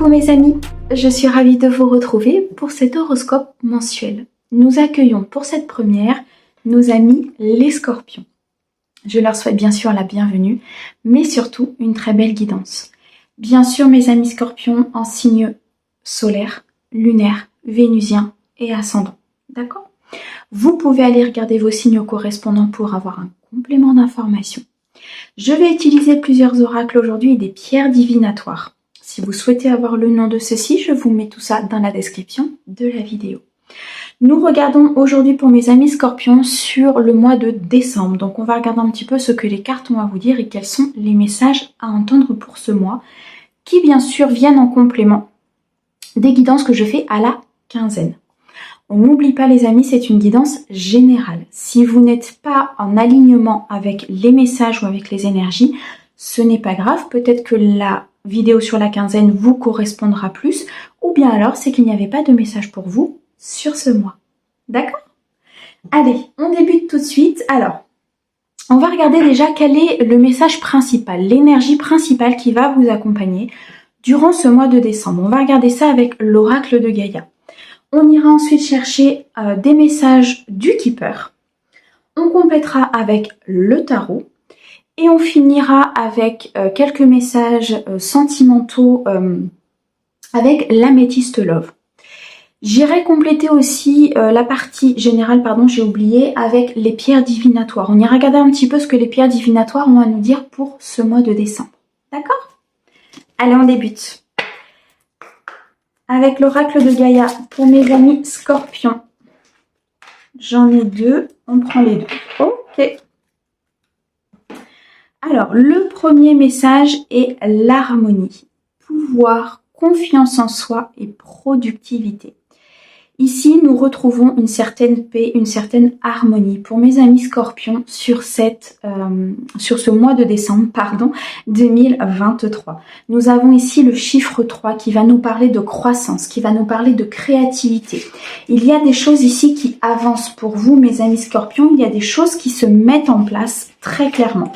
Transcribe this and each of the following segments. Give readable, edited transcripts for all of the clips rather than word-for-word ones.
Coucou mes amis, je suis ravie de vous retrouver pour cet horoscope mensuel. Nous accueillons pour cette première nos amis les scorpions. Je leur souhaite bien sûr la bienvenue, mais surtout une très belle guidance. Bien sûr mes amis scorpions en signe solaire, lunaire, vénusien et ascendant. D'accord ? Vous pouvez aller regarder vos signes correspondants pour avoir un complément d'information. Je vais utiliser plusieurs oracles aujourd'hui et des pierres divinatoires. Si vous souhaitez avoir le nom de ceux-ci, je vous mets tout ça dans la description de la vidéo. Nous regardons aujourd'hui pour mes amis scorpions sur le mois de décembre. Donc on va regarder un petit peu ce que les cartes ont à vous dire et quels sont les messages à entendre pour ce mois, qui bien sûr viennent en complément des guidances que je fais à la quinzaine. On n'oublie pas les amis, c'est une guidance générale. Si vous n'êtes pas en alignement avec les messages ou avec les énergies, ce n'est pas grave. Peut-être que la vidéo sur la quinzaine vous correspondra plus, ou bien alors c'est qu'il n'y avait pas de message pour vous sur ce mois. D'accord ? Allez, on débute tout de suite. Alors, on va regarder déjà quel est le message principal, l'énergie principale qui va vous accompagner durant ce mois de décembre. On va regarder ça avec l'oracle de Gaïa. On ira ensuite chercher des messages du Keeper. On complétera avec le tarot. Et on finira avec quelques messages sentimentaux avec l'améthyste love. J'irai compléter aussi la partie générale, j'ai oublié, avec les pierres divinatoires. On ira regarder un petit peu ce que les pierres divinatoires ont à nous dire pour ce mois de décembre. D'accord ? Allez, on débute. Avec l'oracle de Gaïa pour mes amis scorpions. J'en ai deux, on prend les deux. Ok. Alors, le premier message est l'harmonie, pouvoir, confiance en soi et productivité. Ici, nous retrouvons une certaine paix, une certaine harmonie pour mes amis scorpions sur ce mois de décembre, 2023. Nous avons ici le chiffre 3 qui va nous parler de croissance, qui va nous parler de créativité. Il y a des choses ici qui avancent pour vous, mes amis scorpions. Il y a des choses qui se mettent en place très clairement.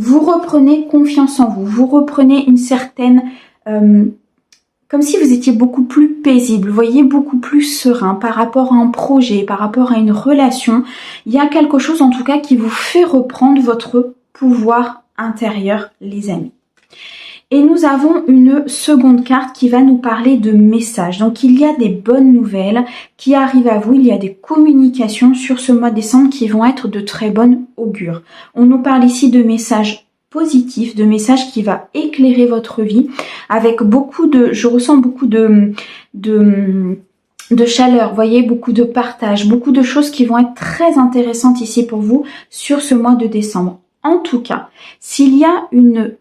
Vous reprenez confiance en vous, vous reprenez une certaine... comme si vous étiez beaucoup plus paisible, vous voyez, beaucoup plus serein par rapport à un projet, par rapport à une relation. Il y a quelque chose en tout cas qui vous fait reprendre votre pouvoir intérieur, les amis. Et nous avons une seconde carte qui va nous parler de messages. Donc il y a des bonnes nouvelles qui arrivent à vous, il y a des communications sur ce mois de décembre qui vont être de très bonnes augures. On nous parle ici de messages positifs, de messages qui va éclairer votre vie avec je ressens beaucoup de chaleur, vous voyez, beaucoup de partage, beaucoup de choses qui vont être très intéressantes ici pour vous sur ce mois de décembre. En tout cas, s'il y a une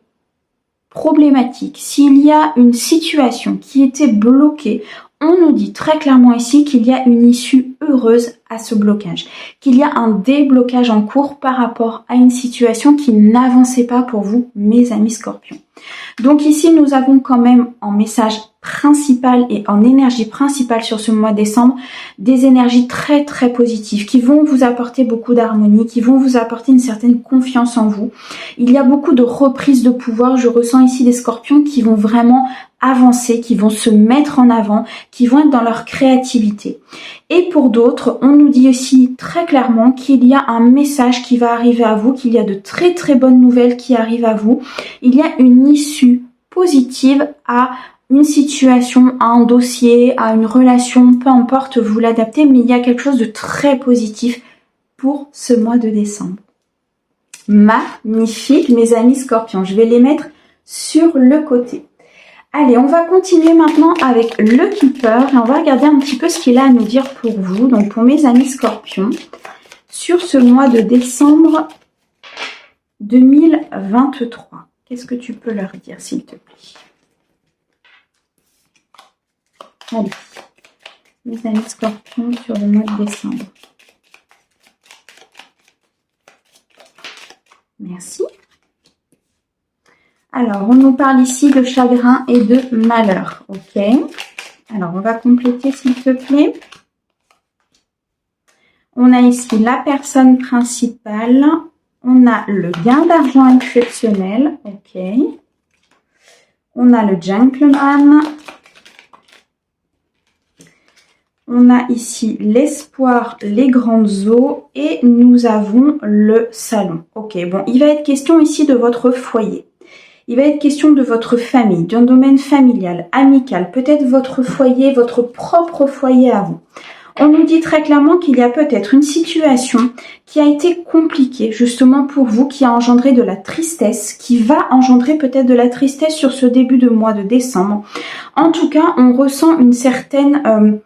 problématique, s'il y a une situation qui était bloquée, on nous dit très clairement ici qu'il y a une issue heureuse à ce blocage, qu'il y a un déblocage en cours par rapport à une situation qui n'avançait pas pour vous, mes amis scorpions. Donc ici, nous avons quand même en message principal et en énergie principale sur ce mois de décembre, des énergies très très positives qui vont vous apporter beaucoup d'harmonie, qui vont vous apporter une certaine confiance en vous. Il y a beaucoup de reprise de pouvoir. Je ressens ici des scorpions qui vont vraiment avancer, qui vont se mettre en avant, qui vont être dans leur créativité. Et pour d'autres, on nous dit aussi très clairement qu'il y a un message qui va arriver à vous, qu'il y a de très très bonnes nouvelles qui arrivent à vous. Il y a une issue positive à une situation, à un dossier, à une relation, peu importe, vous l'adaptez, mais il y a quelque chose de très positif pour ce mois de décembre. Magnifique, mes amis scorpions. Je vais les mettre sur le côté. Allez, on va continuer maintenant avec le Keeper et on va regarder un petit peu ce qu'il a à nous dire pour vous, donc pour mes amis scorpions, sur ce mois de décembre 2023. Qu'est-ce que tu peux leur dire, s'il te plaît ? Allez, mes amis scorpions sur le mois de décembre. Merci. Alors, on nous parle ici de chagrin et de malheur. Ok. Alors, on va compléter, s'il te plaît. On a ici la personne principale. On a le gain d'argent exceptionnel. Ok. On a le gentleman. On a ici l'espoir, les grandes eaux et nous avons le salon. Ok, bon, il va être question ici de votre foyer. Il va être question de votre famille, d'un domaine familial, amical, peut-être votre foyer, votre propre foyer à vous. On nous dit très clairement qu'il y a peut-être une situation qui a été compliquée justement pour vous, qui a engendré de la tristesse, qui va engendrer peut-être de la tristesse sur ce début de mois de décembre. En tout cas, on ressent une certaine...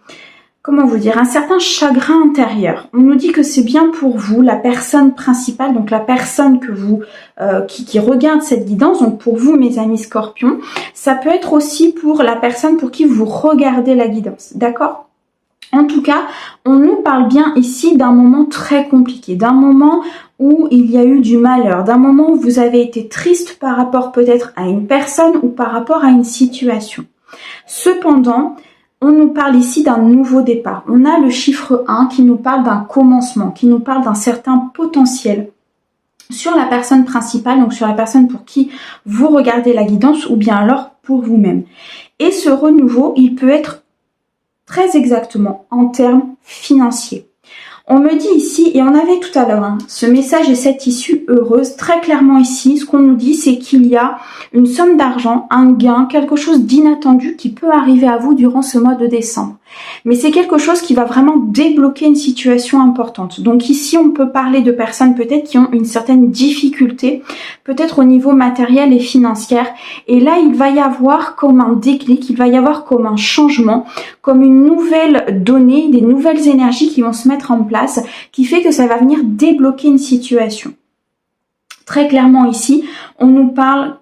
comment vous dire, un certain chagrin intérieur. On nous dit que c'est bien pour vous, la personne principale, donc la personne que vous qui regarde cette guidance, donc pour vous mes amis scorpions, ça peut être aussi pour la personne pour qui vous regardez la guidance, d'accord ? En tout cas, on nous parle bien ici d'un moment très compliqué, d'un moment où il y a eu du malheur, d'un moment où vous avez été triste par rapport peut-être à une personne ou par rapport à une situation. Cependant, on nous parle ici d'un nouveau départ. On a le chiffre 1 qui nous parle d'un commencement, qui nous parle d'un certain potentiel sur la personne principale, donc sur la personne pour qui vous regardez la guidance ou bien alors pour vous-même. Et ce renouveau, il peut être très exactement en termes financiers. On me dit ici, et on avait tout à l'heure, ce message et cette issue heureuse, très clairement ici, ce qu'on nous dit, c'est qu'il y a une somme d'argent, un gain, quelque chose d'inattendu qui peut arriver à vous durant ce mois de décembre. Mais c'est quelque chose qui va vraiment débloquer une situation importante. Donc ici, on peut parler de personnes peut-être qui ont une certaine difficulté, peut-être au niveau matériel et financier. Et là, il va y avoir comme un déclic, il va y avoir comme un changement, comme une nouvelle donnée, des nouvelles énergies qui vont se mettre en place, qui fait que ça va venir débloquer une situation. Très clairement ici, on nous parle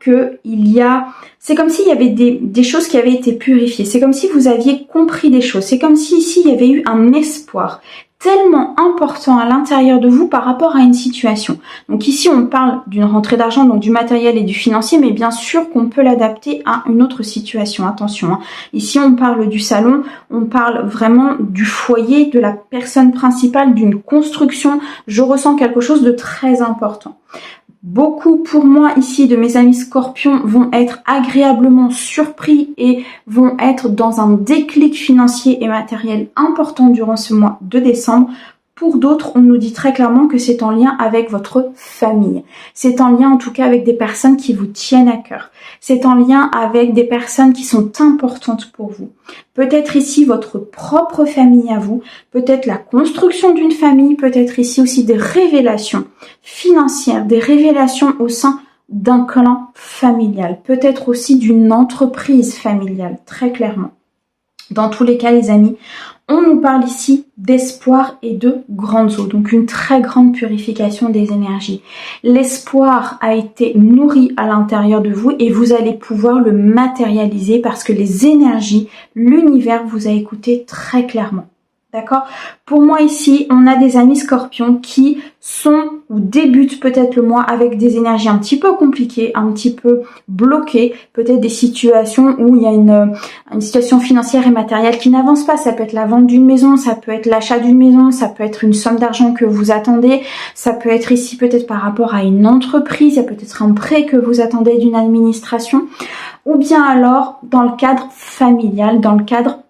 c'est comme s'il y avait des choses qui avaient été purifiées, c'est comme si vous aviez compris des choses, c'est comme si ici il y avait eu un espoir tellement important à l'intérieur de vous par rapport à une situation. Donc ici on parle d'une rentrée d'argent, donc du matériel et du financier, mais bien sûr qu'on peut l'adapter à une autre situation, attention. Ici on parle du salon, on parle vraiment du foyer, de la personne principale, d'une construction. Je ressens quelque chose de très important. Beaucoup pour moi ici de mes amis scorpions vont être agréablement surpris et vont être dans un déclic financier et matériel important durant ce mois de décembre. Pour d'autres, on nous dit très clairement que c'est en lien avec votre famille. C'est en lien en tout cas avec des personnes qui vous tiennent à cœur. C'est en lien avec des personnes qui sont importantes pour vous. Peut-être ici votre propre famille à vous, peut-être la construction d'une famille, peut-être ici aussi des révélations financières, des révélations au sein d'un clan familial, peut-être aussi d'une entreprise familiale, très clairement. Dans tous les cas, les amis, on nous parle ici d'espoir et de grandes eaux, donc une très grande purification des énergies. L'espoir a été nourri à l'intérieur de vous et vous allez pouvoir le matérialiser parce que les énergies, l'univers vous a écouté très clairement. D'accord ? Pour moi ici, on a des amis scorpions qui sont ou débutent peut-être le mois avec des énergies un petit peu compliquées, un petit peu bloquées, peut-être des situations où il y a une situation financière et matérielle qui n'avance pas. Ça peut être la vente d'une maison, ça peut être l'achat d'une maison, ça peut être une somme d'argent que vous attendez, ça peut être ici peut-être par rapport à une entreprise, il y a peut-être un prêt que vous attendez d'une administration, ou bien alors dans le cadre familial, dans le cadre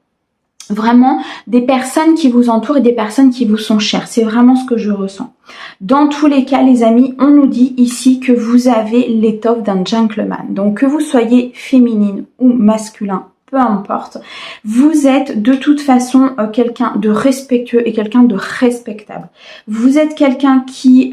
vraiment des personnes qui vous entourent et des personnes qui vous sont chères. C'est vraiment ce que je ressens. Dans tous les cas, les amis, on nous dit ici que vous avez l'étoffe d'un gentleman. Donc que vous soyez féminine ou masculin, peu importe, vous êtes de toute façon quelqu'un de respectueux et quelqu'un de respectable. Vous êtes quelqu'un qui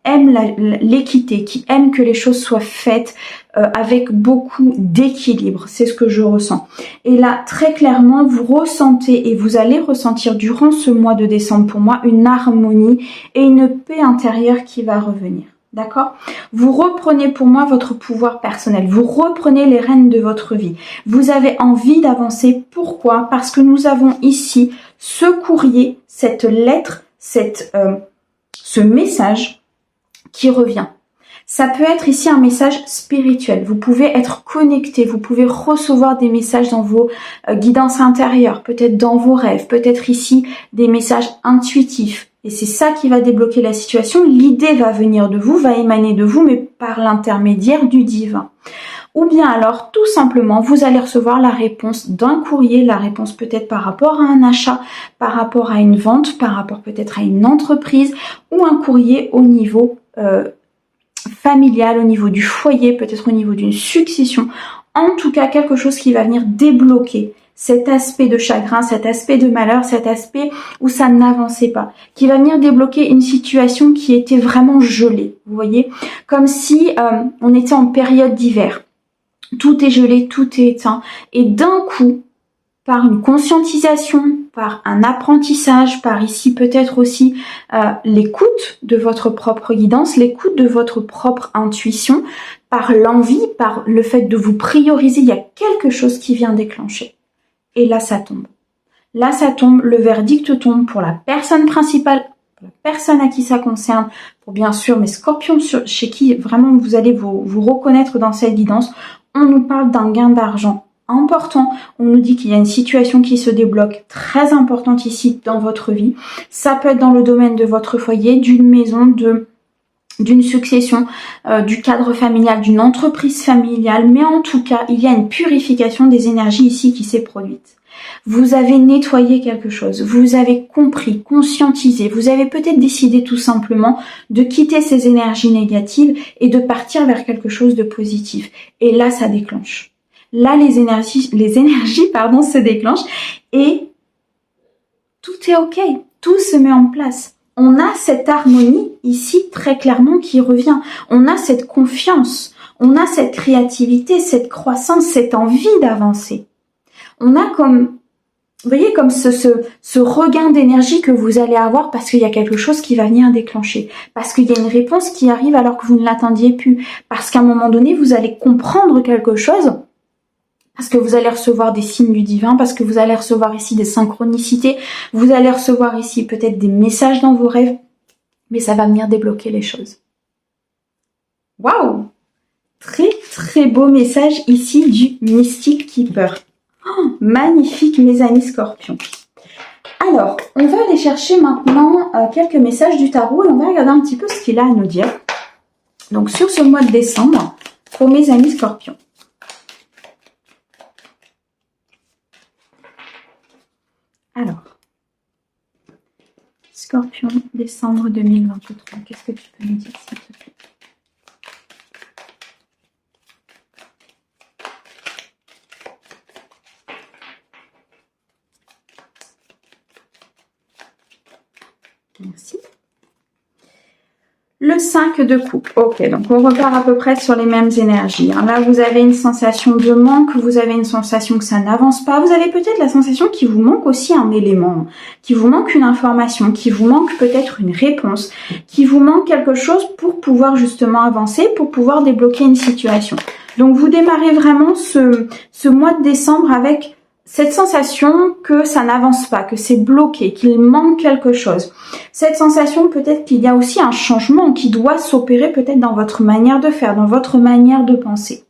aime l'équité, qui aime que les choses soient faites avec beaucoup d'équilibre. C'est ce que je ressens. Et là, très clairement, vous ressentez et vous allez ressentir durant ce mois de décembre pour moi une harmonie et une paix intérieure qui va revenir. D'accord ? Vous reprenez pour moi votre pouvoir personnel. Vous reprenez les rênes de votre vie. Vous avez envie d'avancer. Pourquoi ? Parce que nous avons ici ce courrier, cette lettre, ce message qui revient. Ça peut être ici un message spirituel. Vous pouvez être connecté, vous pouvez recevoir des messages dans vos guidances intérieures, peut-être dans vos rêves, peut-être ici des messages intuitifs. Et c'est ça qui va débloquer la situation. L'idée va venir de vous, va émaner de vous, mais par l'intermédiaire du divin. Ou bien alors, tout simplement, vous allez recevoir la réponse d'un courrier, la réponse peut-être par rapport à un achat, par rapport à une vente, par rapport peut-être à une entreprise, ou un courrier au niveau familial, au niveau du foyer, peut-être au niveau d'une succession. En tout cas, quelque chose qui va venir débloquer cet aspect de chagrin, cet aspect de malheur, cet aspect où ça n'avançait pas, qui va venir débloquer une situation qui était vraiment gelée, vous voyez, comme si on était en période d'hiver. Tout est gelé, tout est éteint, et d'un coup, par une conscientisation, par un apprentissage, par ici peut-être aussi l'écoute de votre propre guidance, l'écoute de votre propre intuition, par l'envie, par le fait de vous prioriser, il y a quelque chose qui vient déclencher. Et là, ça tombe. Là, ça tombe, le verdict tombe pour la personne principale, pour la personne à qui ça concerne, pour bien sûr mes scorpions, chez qui vraiment vous allez vous reconnaître dans cette guidance. On nous parle d'un gain d'argent important. On nous dit qu'il y a une situation qui se débloque très importante ici dans votre vie. Ça peut être dans le domaine de votre foyer, d'une maison, d'une succession, du cadre familial, d'une entreprise familiale, mais en tout cas, il y a une purification des énergies ici qui s'est produite. Vous avez nettoyé quelque chose, vous avez compris, conscientisé, vous avez peut-être décidé tout simplement de quitter ces énergies négatives et de partir vers quelque chose de positif. Et là, ça déclenche. Là, les énergies, se déclenchent et tout est ok, tout se met en place. On a cette harmonie ici très clairement qui revient. On a cette confiance, on a cette créativité, cette croissance, cette envie d'avancer. On a comme, vous voyez, comme ce regain d'énergie que vous allez avoir parce qu'il y a quelque chose qui va venir déclencher. Parce qu'il y a une réponse qui arrive alors que vous ne l'attendiez plus. Parce qu'à un moment donné, vous allez comprendre quelque chose. Parce que vous allez recevoir des signes du divin, parce que vous allez recevoir ici des synchronicités, vous allez recevoir ici peut-être des messages dans vos rêves, mais ça va venir débloquer les choses. Waouh! Très très beau message ici du Mystic Keeper. Oh, magnifique mes amis scorpions. Alors, on va aller chercher maintenant quelques messages du tarot et on va regarder un petit peu ce qu'il a à nous dire. Donc sur ce mois de décembre, pour mes amis scorpions. Alors, Scorpion, décembre 2023, qu'est-ce que tu peux nous dire s'il te plaît? Merci. Le 5 de coupe. Ok, donc on repart à peu près sur les mêmes énergies. Là, vous avez une sensation de manque, vous avez une sensation que ça n'avance pas. Vous avez peut-être la sensation qu'il vous manque aussi un élément, qu'il vous manque une information, qu'il vous manque peut-être une réponse, qu'il vous manque quelque chose pour pouvoir justement avancer, pour pouvoir débloquer une situation. Donc, vous démarrez vraiment ce mois de décembre avec cette sensation que ça n'avance pas, que c'est bloqué, qu'il manque quelque chose. Cette sensation peut-être qu'il y a aussi un changement qui doit s'opérer peut-être dans votre manière de faire, dans votre manière de penser.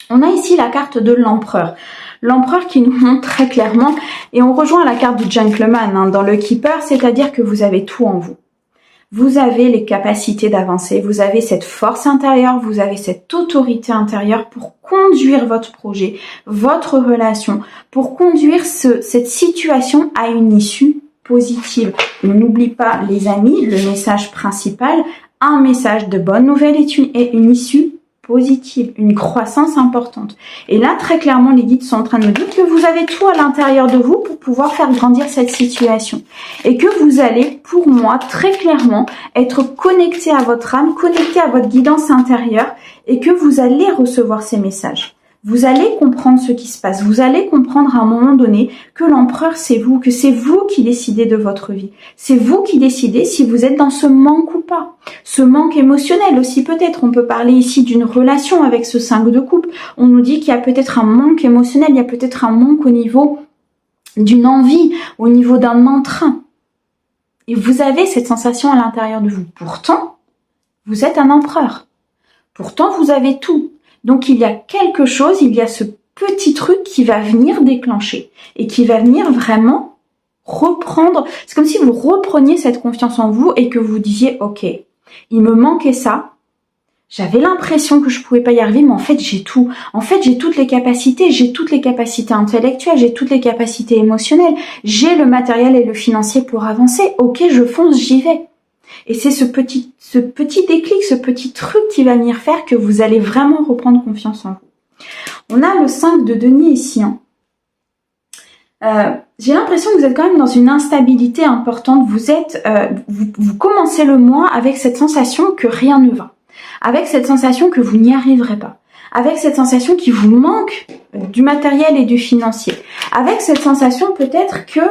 On a ici la carte de l'empereur. L'empereur qui nous montre très clairement, et on rejoint la carte du gentleman dans le keeper, c'est-à-dire que vous avez tout en vous. Vous avez les capacités d'avancer, vous avez cette force intérieure, vous avez cette autorité intérieure pour conduire votre projet, votre relation, pour conduire cette situation à une issue positive. On n'oublie pas, les amis, le message principal, un message de bonne nouvelle est une issue positive, une croissance importante. Et là, très clairement, les guides sont en train de nous dire que vous avez tout à l'intérieur de vous pour pouvoir faire grandir cette situation. Et que vous allez, pour moi, très clairement, être connecté à votre âme, connecté à votre guidance intérieure et que vous allez recevoir ces messages. Vous allez comprendre ce qui se passe. Vous allez comprendre à un moment donné que l'empereur, c'est vous, que c'est vous qui décidez de votre vie. C'est vous qui décidez si vous êtes dans ce manque ou pas. Ce manque émotionnel aussi peut-être. On peut parler ici d'une relation avec ce 5 de coupe. On nous dit qu'il y a peut-être un manque émotionnel, il y a peut-être un manque au niveau d'une envie, au niveau d'un entrain. Et vous avez cette sensation à l'intérieur de vous. Pourtant, vous êtes un empereur. Pourtant, vous avez tout. Donc, il y a quelque chose, il y a ce petit truc qui va venir déclencher et qui va venir vraiment reprendre. C'est comme si vous repreniez cette confiance en vous et que vous disiez, ok, il me manquait ça, J'avais l'impression que je pouvais pas y arriver, mais en fait, j'ai tout. En fait, j'ai toutes les capacités. J'ai toutes les capacités intellectuelles, j'ai toutes les capacités émotionnelles. J'ai le matériel et le financier pour avancer. Ok, je fonce, j'y vais. Et c'est ce petit déclic, ce petit truc qui va venir faire que vous allez vraiment reprendre confiance en vous. On a le 5 de denier ici. J'ai l'impression que vous êtes quand même dans une instabilité importante. Vous commencez le mois avec cette sensation que rien ne va. Avec cette sensation que vous n'y arriverez pas. Avec cette sensation qu'il vous manque du matériel et du financier. Avec cette sensation peut-être que,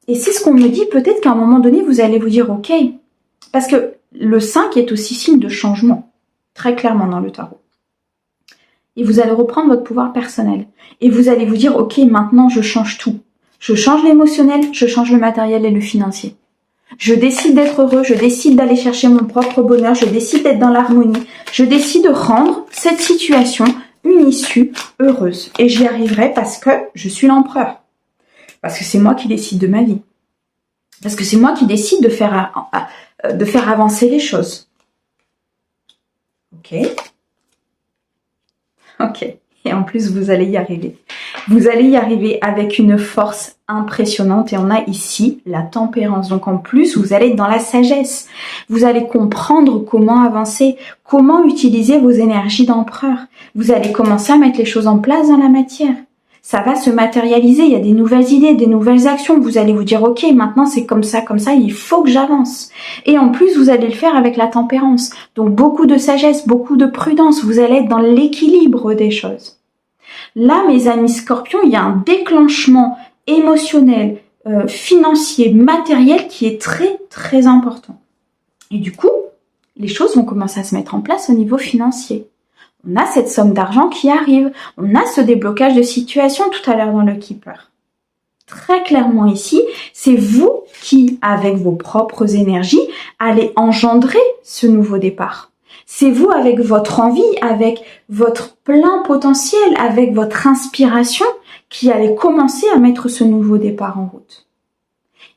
et c'est ce qu'on me dit, peut-être qu'à un moment donné, vous allez vous dire ok. Parce que le 5 est aussi signe de changement. Très clairement dans le tarot. Et vous allez reprendre votre pouvoir personnel. Et vous allez vous dire, ok, maintenant je change tout. Je change l'émotionnel, je change le matériel et le financier. Je décide d'être heureux, je décide d'aller chercher mon propre bonheur, je décide d'être dans l'harmonie. Je décide de rendre cette situation une issue heureuse. Et j'y arriverai parce que je suis l'empereur. Parce que c'est moi qui décide de ma vie. Parce que c'est moi qui décide de faire avancer les choses. Ok. Ok, et en plus vous allez y arriver. Vous allez y arriver avec une force impressionnante et on a ici la tempérance. Donc en plus vous allez être dans la sagesse. Vous allez comprendre comment avancer, comment utiliser vos énergies d'empereur. Vous allez commencer à mettre les choses en place dans la matière. Ça va se matérialiser, il y a des nouvelles idées, des nouvelles actions. Vous allez vous dire, ok, maintenant c'est comme ça, il faut que j'avance. Et en plus, vous allez le faire avec la tempérance. Donc beaucoup de sagesse, beaucoup de prudence. Vous allez être dans l'équilibre des choses. Là, mes amis scorpions, il y a un déclenchement émotionnel, financier, matériel qui est très, très important. Et du coup, les choses vont commencer à se mettre en place au niveau financier. On a cette somme d'argent qui arrive. On a ce déblocage de situation tout à l'heure dans le Keeper. Très clairement ici, c'est vous qui, avec vos propres énergies, allez engendrer ce nouveau départ. C'est vous avec votre envie, avec votre plein potentiel, avec votre inspiration, qui allez commencer à mettre ce nouveau départ en route.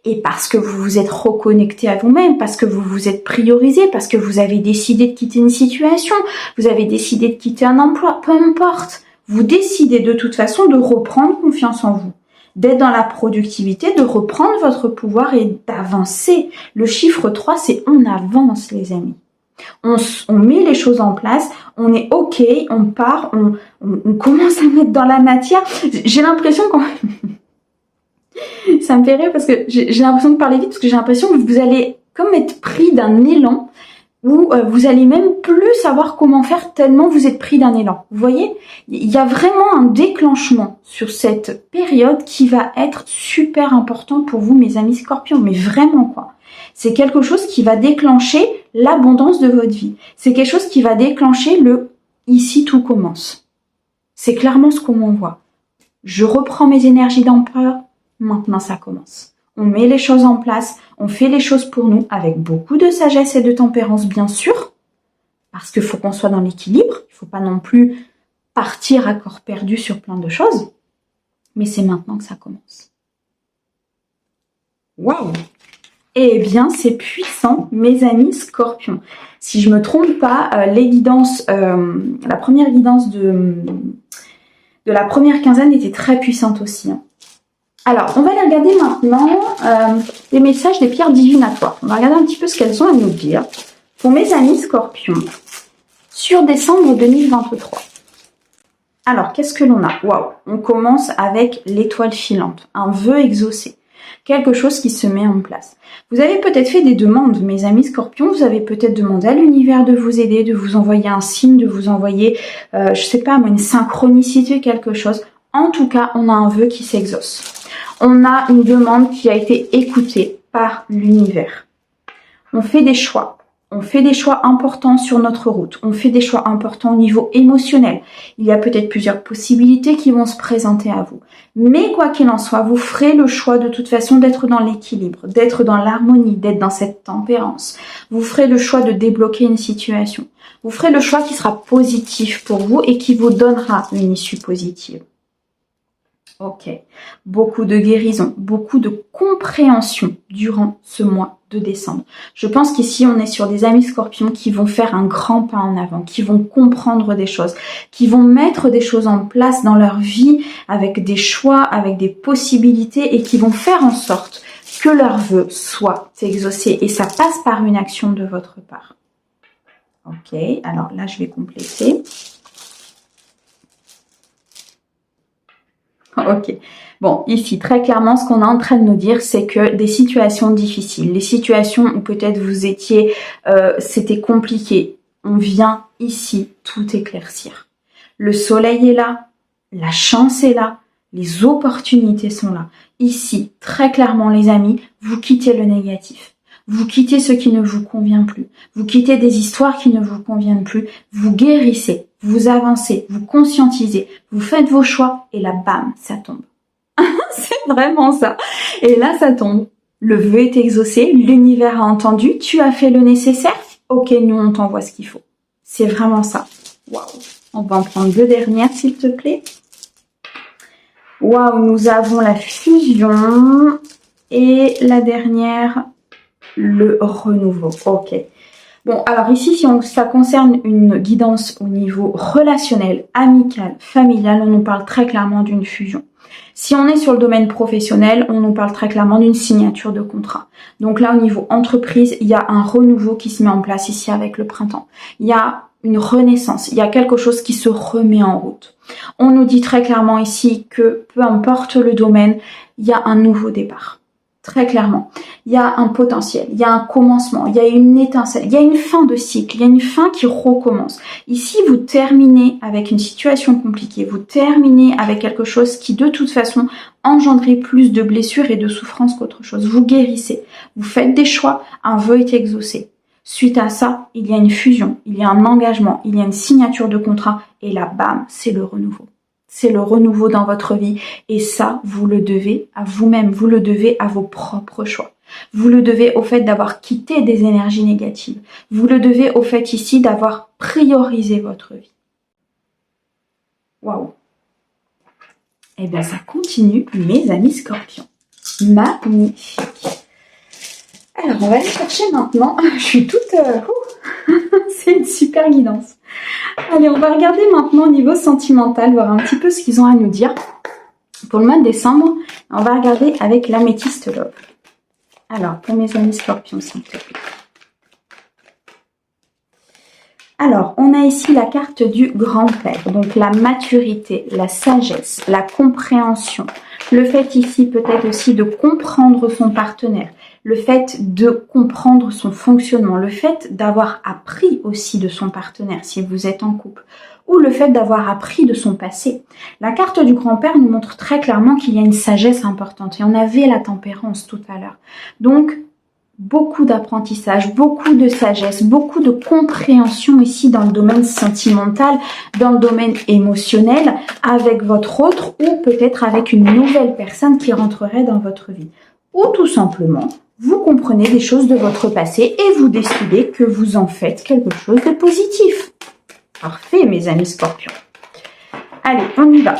Et parce que vous vous êtes reconnecté à vous-même, parce que vous vous êtes priorisé, parce que vous avez décidé de quitter une situation, vous avez décidé de quitter un emploi, peu importe. Vous décidez de toute façon de reprendre confiance en vous, d'être dans la productivité, de reprendre votre pouvoir et d'avancer. Le chiffre 3, c'est on avance, les amis. On met les choses en place, on est ok, on part, on commence à mettre dans la matière. J'ai l'impression qu'on... Ça me fait rire parce que j'ai l'impression de parler vite parce que j'ai l'impression que vous allez comme être pris d'un élan où vous allez même plus savoir comment faire tellement vous êtes pris d'un élan. Vous voyez, il y a vraiment un déclenchement sur cette période qui va être super important pour vous, mes amis scorpions, mais vraiment quoi. C'est quelque chose qui va déclencher l'abondance de votre vie. C'est quelque chose qui va déclencher le « ici tout commence ». C'est clairement ce qu'on voit. Je reprends mes énergies d'empereur. Maintenant, ça commence. On met les choses en place, on fait les choses pour nous avec beaucoup de sagesse et de tempérance, bien sûr, parce qu'il faut qu'on soit dans l'équilibre. Il ne faut pas non plus partir à corps perdu sur plein de choses. Mais c'est maintenant que ça commence. Waouh! Eh bien, c'est puissant, mes amis scorpions. Si je ne me trompe pas, la première guidance de la première quinzaine était très puissante aussi. Alors, on va aller regarder maintenant les messages des pierres divinatoires. On va regarder un petit peu ce qu'elles ont à nous dire pour mes amis scorpions sur décembre 2023. Alors, qu'est-ce que l'on a? Waouh! On commence avec l'étoile filante, un vœu exaucé, quelque chose qui se met en place. Vous avez peut-être fait des demandes, mes amis scorpions, vous avez peut-être demandé à l'univers de vous aider, de vous envoyer un signe, de vous envoyer, je sais pas, une synchronicité, quelque chose. En tout cas, on a un vœu qui s'exauce. On a une demande qui a été écoutée par l'univers. On fait des choix. On fait des choix importants sur notre route. On fait des choix importants au niveau émotionnel. Il y a peut-être plusieurs possibilités qui vont se présenter à vous. Mais quoi qu'il en soit, vous ferez le choix de toute façon d'être dans l'équilibre, d'être dans l'harmonie, d'être dans cette tempérance. Vous ferez le choix de débloquer une situation. Vous ferez le choix qui sera positif pour vous et qui vous donnera une issue positive. Ok, beaucoup de guérison, beaucoup de compréhension durant ce mois de décembre. Je pense qu'ici, on est sur des amis scorpions qui vont faire un grand pas en avant, qui vont comprendre des choses, qui vont mettre des choses en place dans leur vie avec des choix, avec des possibilités et qui vont faire en sorte que leur vœu soit exaucé. Et ça passe par une action de votre part. Ok, alors là, je vais compléter. Ok. Bon, ici, très clairement, ce qu'on est en train de nous dire, c'est que des situations difficiles, les situations où peut-être vous étiez, c'était compliqué, on vient ici tout éclaircir. Le soleil est là, la chance est là, les opportunités sont là. Ici, très clairement, les amis, vous quittez le négatif. Vous quittez ce qui ne vous convient plus. Vous quittez des histoires qui ne vous conviennent plus. Vous guérissez, vous avancez, vous conscientisez, vous faites vos choix et là, bam, ça tombe. C'est vraiment ça. Et là, ça tombe. Le vœu est exaucé, l'univers a entendu, tu as fait le nécessaire. Ok, nous, on t'envoie ce qu'il faut. C'est vraiment ça. Waouh. On va en prendre 2 dernières, s'il te plaît. Waouh, nous avons la fusion et la dernière, le renouveau. Ok. Bon, alors ici, si ça concerne une guidance au niveau relationnel, amical, familial, on nous parle très clairement d'une fusion. Si on est sur le domaine professionnel, on nous parle très clairement d'une signature de contrat. Donc là, au niveau entreprise, il y a un renouveau qui se met en place ici avec le printemps. Il y a une renaissance, il y a quelque chose qui se remet en route. On nous dit très clairement ici que peu importe le domaine, il y a un nouveau départ. Très clairement, il y a un potentiel, il y a un commencement, il y a une étincelle, il y a une fin de cycle, il y a une fin qui recommence. Ici, vous terminez avec une situation compliquée, vous terminez avec quelque chose qui de toute façon engendrait plus de blessures et de souffrances qu'autre chose. Vous guérissez, vous faites des choix, un vœu est exaucé. Suite à ça, il y a une fusion, il y a un engagement, il y a une signature de contrat et là, bam, c'est le renouveau. C'est le renouveau dans votre vie et ça, vous le devez à vous-même, vous le devez à vos propres choix. Vous le devez au fait d'avoir quitté des énergies négatives. Vous le devez au fait ici d'avoir priorisé votre vie. Waouh! Eh bien, ça continue, mes amis scorpions. Magnifique! Alors, on va aller chercher maintenant. Je suis toute... c'est une super guidance. Allez, on va regarder maintenant au niveau sentimental, voir un petit peu ce qu'ils ont à nous dire. Pour le mois de décembre, on va regarder avec l'améthyste love. Alors, pour mes amis scorpions, s'il te plaît. Alors, on a ici la carte du grand-père, donc la maturité, la sagesse, la compréhension. Le fait ici peut-être aussi de comprendre son partenaire, le fait de comprendre son fonctionnement, le fait d'avoir appris aussi de son partenaire si vous êtes en couple, ou le fait d'avoir appris de son passé. La carte du grand-père nous montre très clairement qu'il y a une sagesse importante et on avait la tempérance tout à l'heure. Donc, beaucoup d'apprentissage, beaucoup de sagesse, beaucoup de compréhension ici dans le domaine sentimental, dans le domaine émotionnel, avec votre autre ou peut-être avec une nouvelle personne qui rentrerait dans votre vie. Ou tout simplement, vous comprenez des choses de votre passé et vous décidez que vous en faites quelque chose de positif. Parfait, mes amis scorpions. Allez, on y va.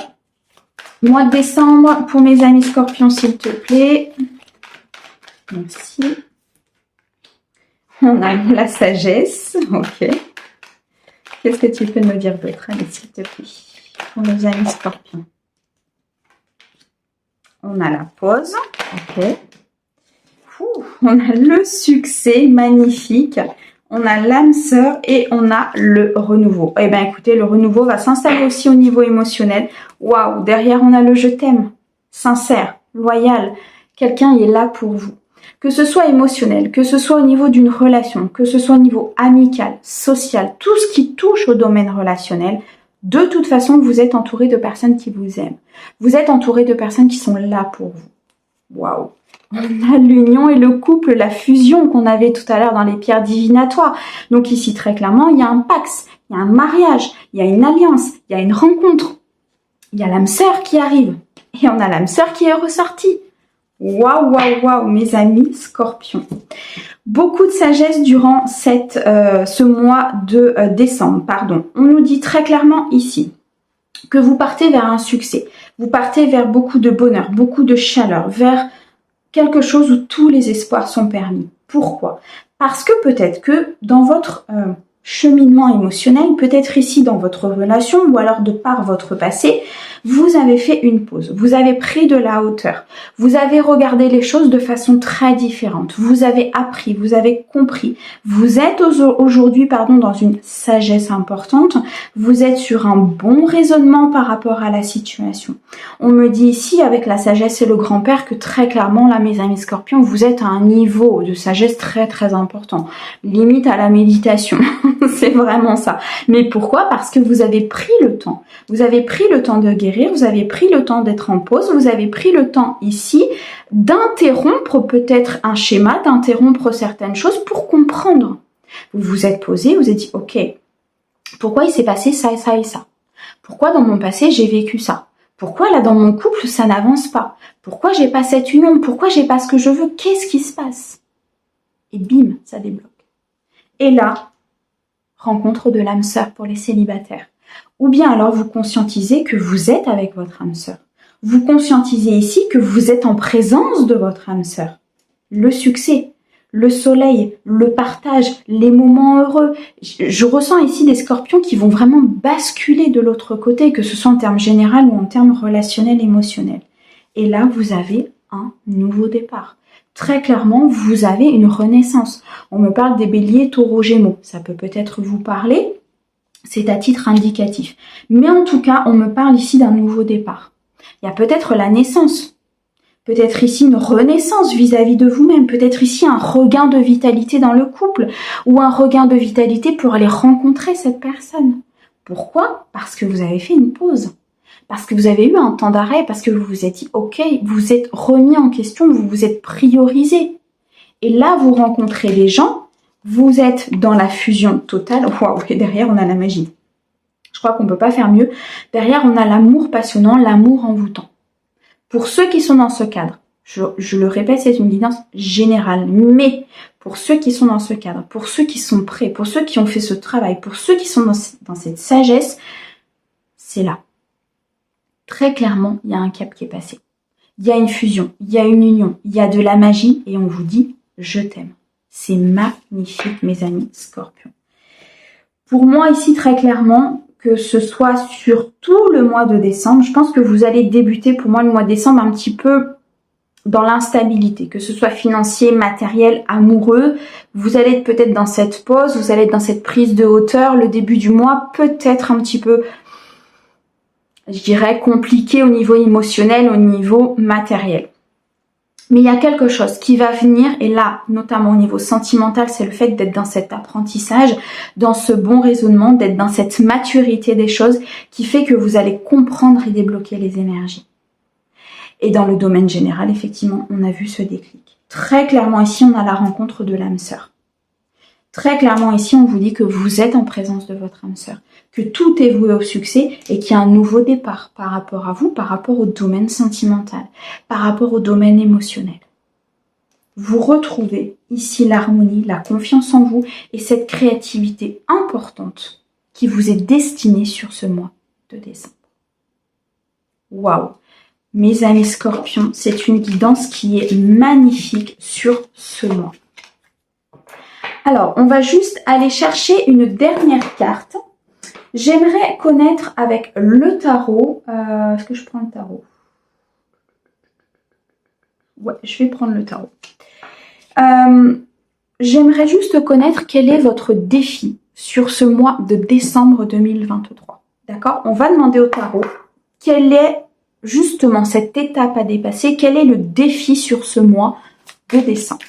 Mois de décembre, pour mes amis scorpions, s'il te plaît. Merci. On a la sagesse, ok. Qu'est-ce que tu peux nous dire d'autre, allez, s'il te plaît, pour nos amis scorpions. On a la pause, ok. On a le succès, magnifique. On a l'âme sœur et on a le renouveau. Eh bien, écoutez, le renouveau va s'installer aussi au niveau émotionnel. Waouh, derrière, on a le je t'aime, sincère, loyal. Quelqu'un est là pour vous. Que ce soit émotionnel, que ce soit au niveau d'une relation, que ce soit au niveau amical, social, tout ce qui touche au domaine relationnel, de toute façon, vous êtes entouré de personnes qui vous aiment. Vous êtes entouré de personnes qui sont là pour vous. Waouh! On a l'union et le couple, la fusion qu'on avait tout à l'heure dans les pierres divinatoires. Donc ici, très clairement, il y a un pax, il y a un mariage, il y a une alliance, il y a une rencontre. Il y a l'âme sœur qui arrive. Et on a l'âme sœur qui est ressortie. Waouh, waouh, waouh, mes amis scorpions. Beaucoup de sagesse durant ce mois de décembre. On nous dit très clairement ici que vous partez vers un succès. Vous partez vers beaucoup de bonheur, beaucoup de chaleur, vers quelque chose où tous les espoirs sont permis. Pourquoi? Parce que peut-être que dans votre cheminement émotionnel, peut-être ici dans votre relation ou alors de par votre passé, vous avez fait une pause, vous avez pris de la hauteur, vous avez regardé les choses de façon très différente, vous avez appris, vous avez compris, vous êtes aujourd'hui dans une sagesse importante, vous êtes sur un bon raisonnement par rapport à la situation. On me dit ici avec la sagesse et le grand-père que très clairement là mes amis scorpions, vous êtes à un niveau de sagesse très très important, limite à la méditation. C'est vraiment ça. Mais pourquoi? Parce que vous avez pris le temps. Vous avez pris le temps de guérir, vous avez pris le temps d'être en pause, vous avez pris le temps ici d'interrompre peut-être un schéma, d'interrompre certaines choses pour comprendre. Vous vous êtes posé, vous êtes dit, ok, pourquoi il s'est passé ça et ça et ça? Pourquoi dans mon passé j'ai vécu ça? Pourquoi là dans mon couple ça n'avance pas? Pourquoi j'ai pas cette union? Pourquoi j'ai pas ce que je veux? Qu'est-ce qui se passe? Et bim, ça débloque. Et là, rencontre de l'âme sœur pour les célibataires. Ou bien alors vous conscientisez que vous êtes avec votre âme sœur. Vous conscientisez ici que vous êtes en présence de votre âme sœur. Le succès, le soleil, le partage, les moments heureux. Je ressens ici des scorpions qui vont vraiment basculer de l'autre côté, que ce soit en termes généraux ou en termes relationnels, émotionnels. Et là, vous avez un nouveau départ. Très clairement, vous avez une renaissance. On me parle des béliers, taureaux, gémeaux. Ça peut peut-être vous parler. C'est à titre indicatif. Mais en tout cas, on me parle ici d'un nouveau départ. Il y a peut-être la naissance. Peut-être ici une renaissance vis-à-vis de vous-même. Peut-être ici un regain de vitalité dans le couple. Ou un regain de vitalité pour aller rencontrer cette personne. Pourquoi? Parce que vous avez fait une pause. Parce que vous avez eu un temps d'arrêt, parce que vous vous êtes dit, ok, vous vous êtes remis en question, vous vous êtes priorisé. Et là, vous rencontrez des gens, vous êtes dans la fusion totale. Waouh, et derrière, on a la magie. Je crois qu'on ne peut pas faire mieux. Derrière, on a l'amour passionnant, l'amour envoûtant. Pour ceux qui sont dans ce cadre, je le répète, c'est une guidance générale, mais pour ceux qui sont dans ce cadre, pour ceux qui sont prêts, pour ceux qui ont fait ce travail, pour ceux qui sont dans cette sagesse, c'est là. Très clairement, il y a un cap qui est passé. Il y a une fusion, il y a une union, il y a de la magie et on vous dit « je t'aime ». C'est magnifique, mes amis scorpions. Pour moi, ici, très clairement, que ce soit sur tout le mois de décembre, je pense que vous allez débuter, pour moi, le mois de décembre un petit peu dans l'instabilité, que ce soit financier, matériel, amoureux. Vous allez être peut-être dans cette pause, vous allez être dans cette prise de hauteur. Le début du mois, peut-être un petit peu, je dirais, compliqué au niveau émotionnel, au niveau matériel. Mais il y a quelque chose qui va venir, et là, notamment au niveau sentimental, c'est le fait d'être dans cet apprentissage, dans ce bon raisonnement, d'être dans cette maturité des choses qui fait que vous allez comprendre et débloquer les énergies. Et dans le domaine général, effectivement, on a vu ce déclic. Très clairement, ici, on a la rencontre de l'âme sœur. Très clairement, ici, on vous dit que vous êtes en présence de votre âme sœur, que tout est voué au succès et qu'il y a un nouveau départ par rapport à vous, par rapport au domaine sentimental, par rapport au domaine émotionnel. Vous retrouvez ici l'harmonie, la confiance en vous et cette créativité importante qui vous est destinée sur ce mois de décembre. Waouh! Mes amis scorpions, c'est une guidance qui est magnifique sur ce mois. Alors, on va juste aller chercher une dernière carte. J'aimerais connaître avec le tarot. Est-ce que je prends le tarot? Ouais, je vais prendre le tarot. J'aimerais juste connaître quel est votre défi sur ce mois de décembre 2023. D'accord? On va demander au tarot quelle est justement cette étape à dépasser. Quel est le défi sur ce mois de décembre?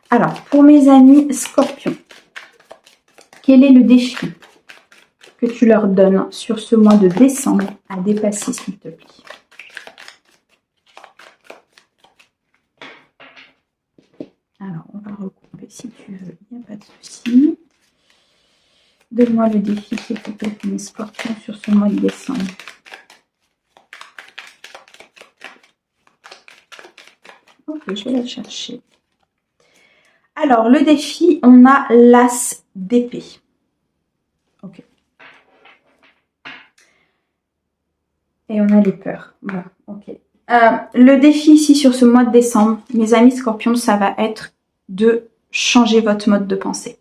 Alors, pour mes amis scorpions, quel est le défi que tu leur donnes sur ce mois de décembre à dépasser, s'il te plaît? Alors, on va recouper si tu veux, il n'y a pas de souci. Donne-moi le défi, s'il te plaît, pour mes scorpions sur ce mois de décembre. Ok, je vais la chercher. Alors, le défi, on a l'as d'épée. Ok. Et on a les peurs. Bon, ok. Le défi ici sur ce mois de décembre, mes amis Scorpions, ça va être de changer votre mode de pensée,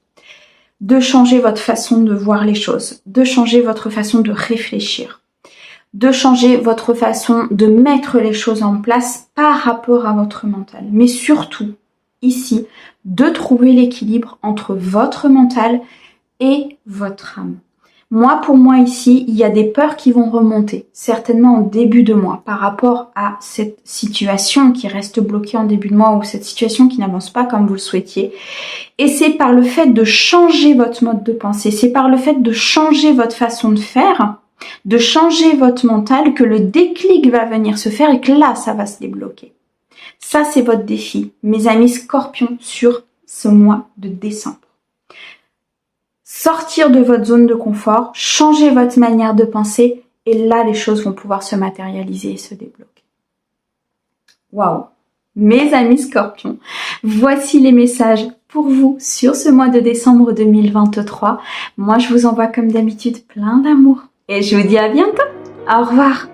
de changer votre façon de voir les choses, de changer votre façon de réfléchir, de changer votre façon de mettre les choses en place par rapport à votre mental. Mais surtout, ici, de trouver l'équilibre entre votre mental et votre âme. Pour moi ici, il y a des peurs qui vont remonter, certainement en début de mois, par rapport à cette situation qui reste bloquée en début de mois ou cette situation qui n'avance pas comme vous le souhaitiez. Et c'est par le fait de changer votre mode de pensée, c'est par le fait de changer votre façon de faire, de changer votre mental que le déclic va venir se faire et que là, ça va se débloquer. Ça, c'est votre défi, mes amis Scorpions, sur ce mois de décembre. Sortir de votre zone de confort, changer votre manière de penser et là, les choses vont pouvoir se matérialiser et se débloquer. Waouh! Mes amis Scorpions, voici les messages pour vous sur ce mois de décembre 2023. Moi, je vous envoie comme d'habitude plein d'amour et je vous dis à bientôt. Au revoir!